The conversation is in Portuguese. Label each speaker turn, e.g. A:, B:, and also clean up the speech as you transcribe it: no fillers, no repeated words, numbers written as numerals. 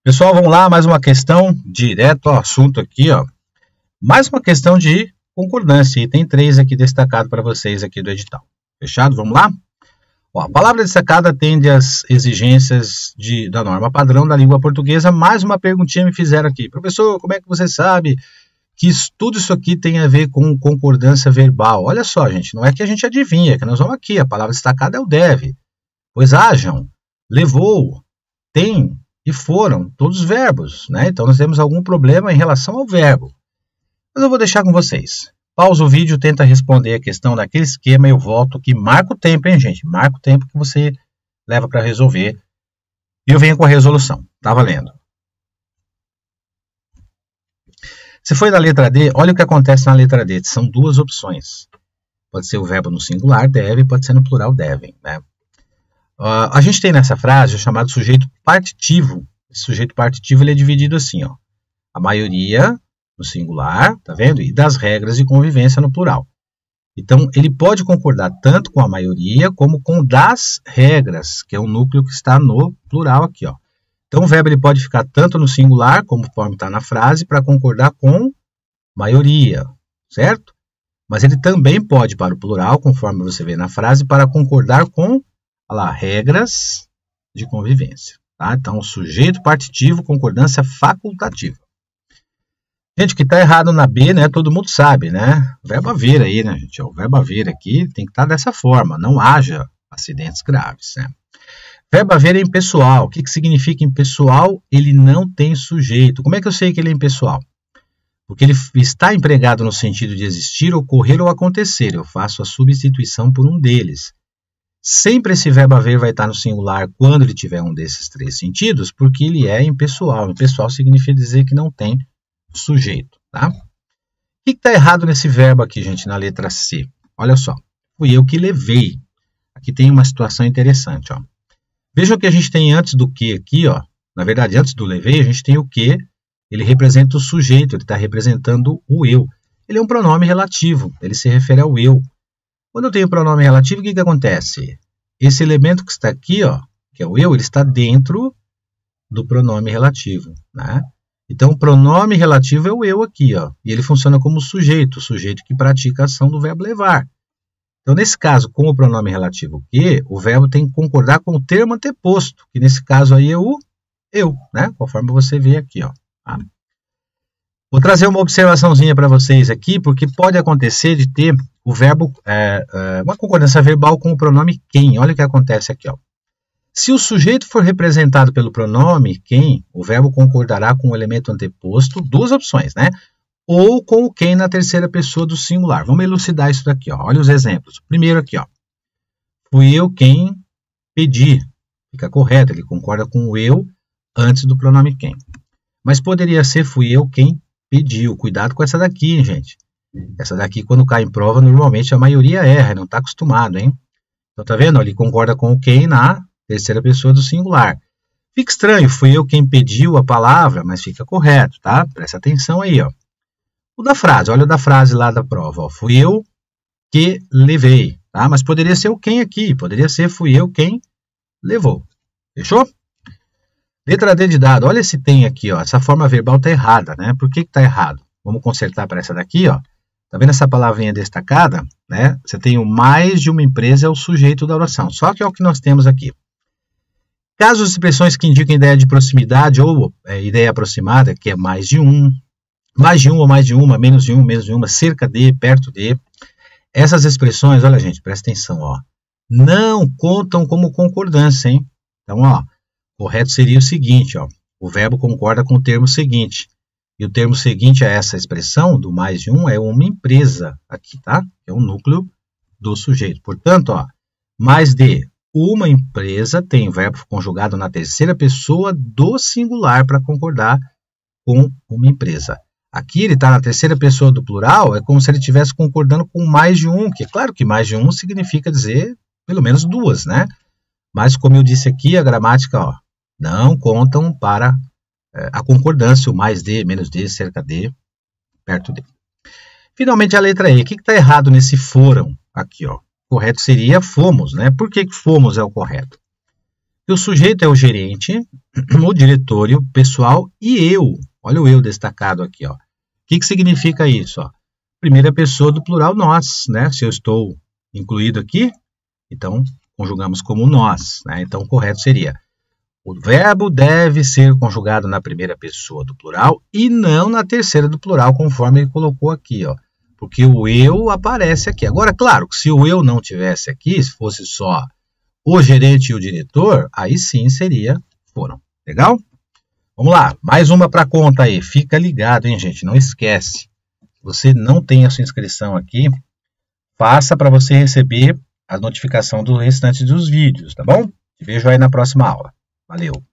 A: Pessoal, vamos lá, mais uma questão direto ao assunto aqui, ó. Mais uma questão de concordância, e tem 3 aqui destacado para vocês aqui do edital. Fechado? Vamos lá? Ó, a palavra destacada atende às exigências da norma padrão da língua portuguesa. Mais uma perguntinha me fizeram aqui. Professor, como é que você sabe que tudo isso aqui tem a ver com concordância verbal? Olha só, gente, não é que a gente adivinha, é que nós vamos aqui. A palavra destacada é o deve. Pois hajam, levou, tem e foram, todos os verbos, né? Então nós temos algum problema em relação ao verbo. Mas eu vou deixar com vocês. Pausa o vídeo, tenta responder a questão daquele esquema e eu volto aqui. Marca o tempo, hein, gente? Marca o tempo que você leva para resolver. E eu venho com a resolução. Tá valendo. Se foi na letra D, olha o que acontece na letra D. São 2 opções. Pode ser o verbo no singular, deve, pode ser no plural, devem, né? A gente tem nessa frase o chamado sujeito partitivo. Esse sujeito partitivo ele é dividido assim, ó. A maioria no singular, tá vendo? E das regras de convivência no plural. Então, ele pode concordar tanto com a maioria como com das regras, que é o núcleo que está no plural aqui, ó. Então, o verbo ele pode ficar tanto no singular, conforme está na frase, para concordar com maioria, certo? Mas ele também pode para o plural, conforme você vê na frase, para concordar com regras de convivência. Tá? Então, sujeito partitivo, concordância facultativa. Gente, o que está errado na B, né? Todo mundo sabe, né? O verbo haver aí, né, gente? O verbo haver aqui tem que estar dessa forma, não haja acidentes graves, né? Verbo haver é impessoal. O que significa impessoal? Ele não tem sujeito. Como é que eu sei que ele é impessoal? Porque ele está empregado no sentido de existir, ocorrer ou acontecer. Eu faço a substituição por um deles. Sempre esse verbo haver vai estar no singular quando ele tiver um desses 3 sentidos, porque ele é impessoal. Impessoal significa dizer que não tem sujeito, tá? O que está errado nesse verbo aqui, gente, na letra C? Olha só, fui eu que levei. Aqui tem uma situação interessante, ó. Vejam que a gente tem antes do que aqui, ó. Na verdade, antes do levei, a gente tem o que. Ele representa o sujeito, ele está representando o eu. Ele é um pronome relativo, ele se refere ao eu. Quando eu tenho pronome relativo, o que acontece? Esse elemento que está aqui, ó, que é o eu, ele está dentro do pronome relativo, né? Então, o pronome relativo é o eu aqui, ó, e ele funciona como sujeito, o sujeito que pratica a ação do verbo levar. Então, nesse caso, com o pronome relativo que, o verbo tem que concordar com o termo anteposto, que nesse caso aí é o eu, né? Conforme você vê aqui, ó. Tá? Vou trazer uma observaçãozinha para vocês aqui, porque pode acontecer de ter o verbo, uma concordância verbal com o pronome quem. Olha o que acontece aqui, ó. Se o sujeito for representado pelo pronome quem, o verbo concordará com o elemento anteposto, 2 opções, né? Ou com o quem na terceira pessoa do singular. Vamos elucidar isso daqui, ó. Olha os exemplos. Primeiro aqui, ó. Fui eu quem pedi. Fica correto, ele concorda com o eu antes do pronome quem. Mas poderia ser fui eu quem pediu. Cuidado com essa daqui, hein, gente. Essa daqui, quando cai em prova, normalmente a maioria erra, não está acostumado, hein? Então, tá vendo? Ele concorda com o quem na terceira pessoa do singular. Fica estranho, fui eu quem pediu a palavra, mas fica correto, tá? Presta atenção aí, ó. O da frase, olha o da frase lá da prova, ó. Fui eu que levei, tá? Mas poderia ser o quem aqui, poderia ser fui eu quem levou. Fechou? Letra D de dado, olha esse tem aqui, ó. Essa forma verbal tá errada, né? Por que está errado? Vamos consertar para essa daqui, ó. Tá vendo essa palavrinha destacada? Né? Você tem o mais de uma empresa é o sujeito da oração. Só que é o que nós temos aqui. Caso as expressões que indicam ideia de proximidade ou ideia aproximada, que é mais de um ou mais de uma, menos de uma, cerca de, perto de. Essas expressões, olha gente, presta atenção, ó. Não contam como concordância, hein? Então, ó, correto seria o seguinte, ó. O verbo concorda com o termo seguinte. E o termo seguinte a essa expressão, do mais de um, é uma empresa aqui, tá? É o núcleo do sujeito. Portanto, ó, mais de uma empresa tem o verbo conjugado na terceira pessoa do singular para concordar com uma empresa. Aqui ele está na terceira pessoa do plural, é como se ele estivesse concordando com mais de um, que é claro que mais de um significa dizer pelo menos 2, né? Mas como eu disse aqui, a gramática, ó, não contam para a concordância, o mais de, menos de, cerca de, perto de. Finalmente, a letra E. O que está errado nesse foram aqui, ó? O correto seria fomos, né? Por que fomos é o correto? O sujeito é o gerente, o diretor e o pessoal e eu. Olha o eu destacado aqui, ó. O que significa isso, ó? Primeira pessoa do plural nós, né? Se eu estou incluído aqui, então conjugamos como nós, né? Então o correto seria: o verbo deve ser conjugado na primeira pessoa do plural e não na terceira do plural, conforme ele colocou aqui, ó. Porque o eu aparece aqui. Agora, claro, se o eu não tivesse aqui, se fosse só o gerente e o diretor, aí sim foram. Legal? Vamos lá, mais uma para conta aí. Fica ligado, hein, gente? Não esquece. Se você não tem a sua inscrição aqui, faça para você receber a notificação do restante dos vídeos, tá bom? Te vejo aí na próxima aula. Valeu!